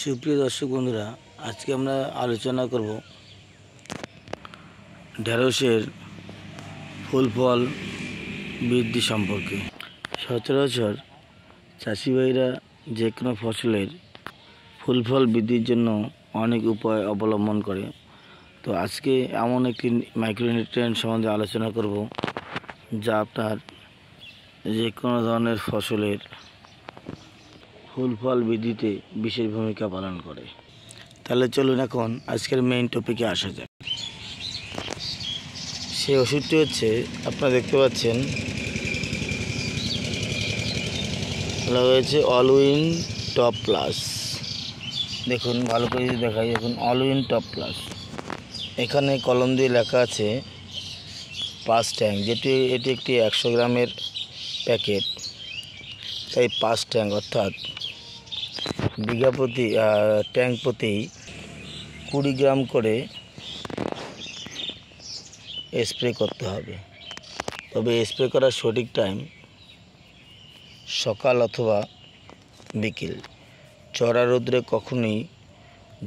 সুপ্রিয় দর্শক বন্ধুরা, আজকে আমরা আলোচনা করব ঢেঁড়সের ফুল ফল বৃদ্ধি সম্পর্কে। সচরাচর চাষি ভাইরা যে কোনো ফসলের ফুল ফল বৃদ্ধির জন্য অনেক উপায় অবলম্বন করে। তো আজকে এমন একটি মাইক্রোনিউট্রিয়েন্ট সম্বন্ধে আলোচনা করব যা আপনার যে কোনো ধরনের ফসলের ফুল ফল বৃদ্ধিতে বিশেষ ভূমিকা পালন করে। তাহলে চলুন এখন আজকের মেইন টপিকে আসা যাক। সেই ওষুধটি হচ্ছে, আপনারা দেখতে পাচ্ছেন রয়েছে অলউইন টপ প্লাস। দেখুন ভালো করে যদি দেখাই, এখন অলউইন টপ প্লাস, এখানে কলম দিয়ে লেখা আছে 5 ট্যাঙ্ক, এটি একটি 100 গ্রামের প্যাকেট। তাই 5 ট্যাঙ্ক অর্থাৎ বিঘা প্রতি ট্যাঙ্ক প্রতি 20 গ্রাম করে স্প্রে করতে হবে। তবে স্প্রে করার সঠিক টাইম সকাল অথবা বিকেল। চড়া রোদ্রে কখনোই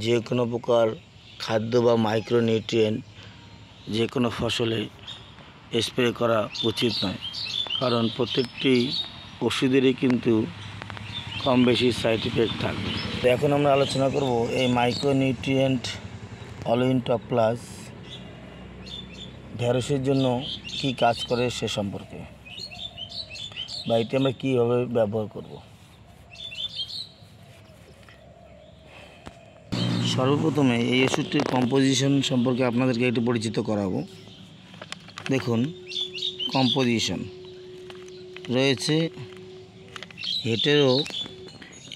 যে কোনো প্রকার খাদ্য বা মাইক্রোনিউট্রিয়েন্ট যে কোনো ফসলে স্প্রে করা উচিত নয়, কারণ প্রত্যেকটি ওষুধেরই কিন্তু কম বেশি সাইড ইফেক্ট থাকবে। তো এখন আমরা আলোচনা করব এই মাইক্রোনিউট্রিয়েন্ট অলউইন টপ প্লাস ঢেঁড়সের জন্য কি কাজ করে সে সম্পর্কে, বা এটি আমরা কীভাবে ব্যবহার করব। সর্বপ্রথমে এই ওষুধটির কম্পোজিশন সম্পর্কে আপনাদেরকে একটু পরিচিত করাবো। দেখুন, কম্পোজিশন রয়েছে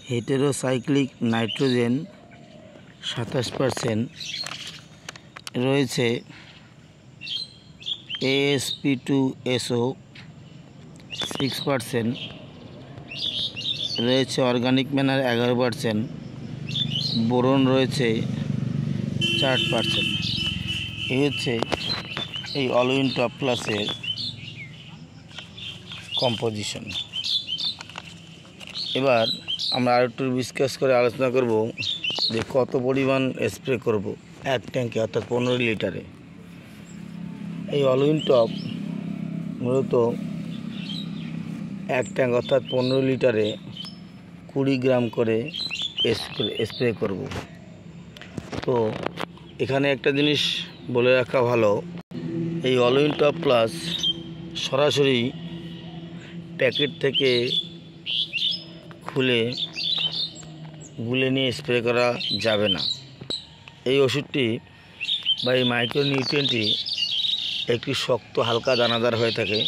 হেটেরোসাইক্লিক নাইট্রোজেন 27%, রয়েছে AsP2SO 6%, রয়েছে অর্গানিক ম্যানার 11%, বোরন রয়েছে 4%। এই হচ্ছে এই অলউইন টপ প্লাসের কম্পোজিশন। এবার আমরা আরেকটু ডিসকাস করে আলোচনা করব যে কত পরিমাণ স্প্রে করব এক ট্যাঙ্কে, অর্থাৎ 15 লিটারে। এই অলউইন টপ মূলত এক ট্যাঙ্ক অর্থাৎ 15 লিটারে 20 গ্রাম করে স্প্রে করব। তো এখানে একটা জিনিস বলে রাখা ভালো, এই অলউইন টপ প্লাস সরাসরি প্যাকেট থেকে খুলে গুলে নিয়ে স্প্রে করা যাবে না। এই ওষুধটি বা এই মাইক্রোনিউট্রিয়েন্টটি একটি শক্ত হালকা দানাদার হয়ে থাকে।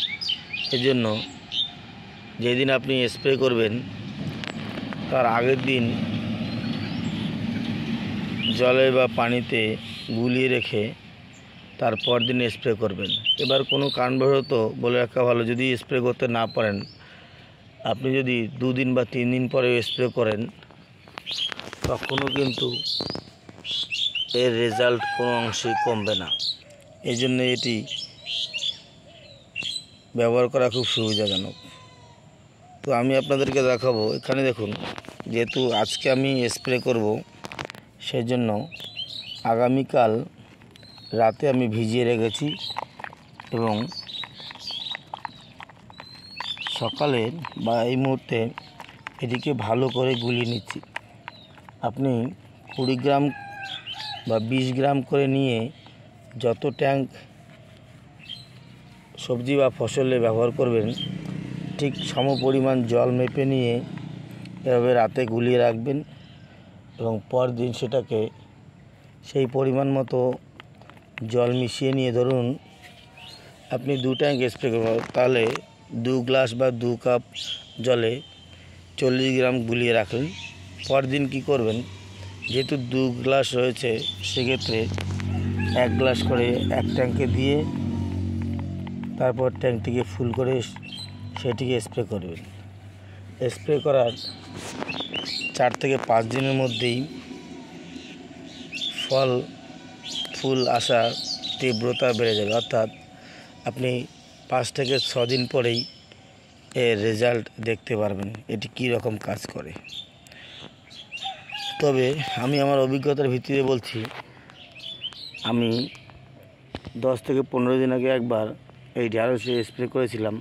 এজন্য যেদিন আপনি স্প্রে করবেন তার আগের দিন জলে বা পানিতে গুলিয়ে রেখে তারপর দিন স্প্রে করবেন। এবার কোনো কারণবশত বলে রাখা ভালো, যদি স্প্রে করতে না পারেন, আপনি যদি 2 দিন বা 3 দিন পরে স্প্রে করেন, তখনও কিন্তু এর রেজাল্ট কোনো অংশেই কমবে না। এই জন্য এটি ব্যবহার করা খুব সুবিধাজনক। তো আমি আপনাদেরকে দেখাবো, এখানে দেখুন, যেহেতু আজকে আমি স্প্রে করব, সেই জন্য আগামীকাল রাতে আমি ভিজিয়ে রেখেছি এবং সকালে বা এই মুহূর্তে এটিকে ভালো করে গুলিয়ে নিচ্ছি। আপনি 20 গ্রাম বা 20 গ্রাম করে নিয়ে যত ট্যাঙ্ক সবজি বা ফসলে ব্যবহার করবেন, ঠিক সম পরিমাণ জল মেপে নিয়ে এভাবে রাতে গুলিয়ে রাখবেন এবং পরদিন সেটাকে সেই পরিমাণ মতো জল মিশিয়ে নিয়ে, ধরুন আপনি 2 ট্যাঙ্ক স্প্রে করবেন, তাহলে 2 গ্লাস বা 2 কাপ জলে 40 গ্রাম গুলিয়ে রাখলেন। পরদিন কি করবেন, যেহেতু 2 গ্লাস রয়েছে, সেক্ষেত্রে 1 গ্লাস করে এক ট্যাঙ্কে দিয়ে তারপর ট্যাঙ্কটিকে ফুল করে সেটিকে স্প্রে করবেন। স্প্রে করার 4 থেকে 5 দিনের মধ্যেই ফুল আসার তীব্রতা বেড়ে যাবে, অর্থাৎ আপনি 5 থেকে 6 দিন পরেই এর রেজাল্ট দেখতে পারবেন এটি কী রকম কাজ করে। তবে আমি আমার অভিজ্ঞতার ভিত্তিতে বলছি, আমি 10 থেকে 15 দিন আগে একবার এই ঢ্যাঁড়সে স্প্রে করেছিলাম,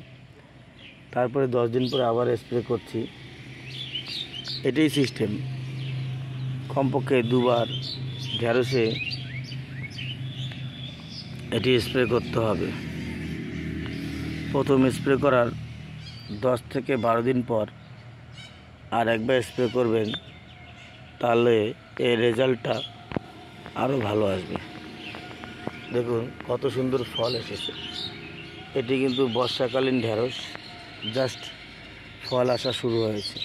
তারপরে 10 দিন পরে আবার স্প্রে করছি। এটাই সিস্টেম, কমপক্ষে 2বার ঢ্যাঁড়সে এটি স্প্রে করতে হবে। প্রথম স্প্রে করার 10 থেকে 12 দিন পর আর একবার স্প্রে করবেন, তাহলে এর রেজাল্টটা আরও ভালো আসবে। দেখুন কত সুন্দর ফল এসেছে। এটি কিন্তু বর্ষাকালীন ঢ্যাঁড়স, জাস্ট ফল আসা শুরু হয়েছে।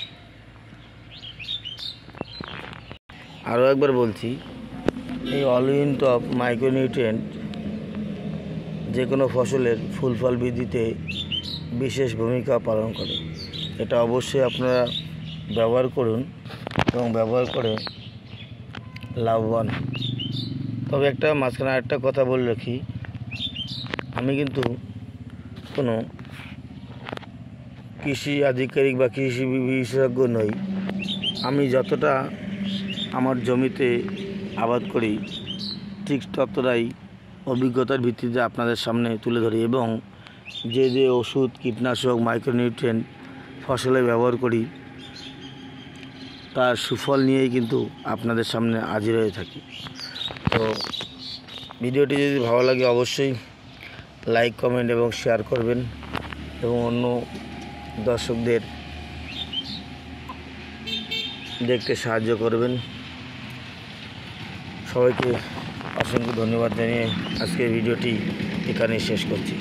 আরও একবার বলছি, এই অল ইন টপ মাইক্রোনিউট্রিয়েন্ট যে কোনো ফসলের ফুল ফল বৃদ্ধিতে বিশেষ ভূমিকা পালন করে। এটা অবশ্যই আপনারা ব্যবহার করুন এবং ব্যবহার করে লাভবান। তবে একটা মাঝখানে আরেকটা কথা বলে রাখি, আমি কিন্তু কোনো কৃষি আধিকারিক বা কৃষি বিশেষজ্ঞ নই। আমি যতটা আমার জমিতে আবাদ করি ঠিক ততটাই অভিজ্ঞতার ভিত্তিতে আপনাদের সামনে তুলে ধরি, এবং যে যে ওষুধ, কীটনাশক, মাইক্রোনিউট্রিয়েন্ট ফসলে ব্যবহার করি তার সুফল নিয়েই কিন্তু আপনাদের সামনে হাজির হয়ে থাকি। তো ভিডিওটি যদি ভালো লাগে অবশ্যই লাইক, কমেন্ট এবং শেয়ার করবেন এবং অন্য দর্শকদের দেখতে সাহায্য করবেন। সবাইকে অসংখ্য ধন্যবাদ জানিয়ে আজকের ভিডিওটি এখানেই শেষ করছি।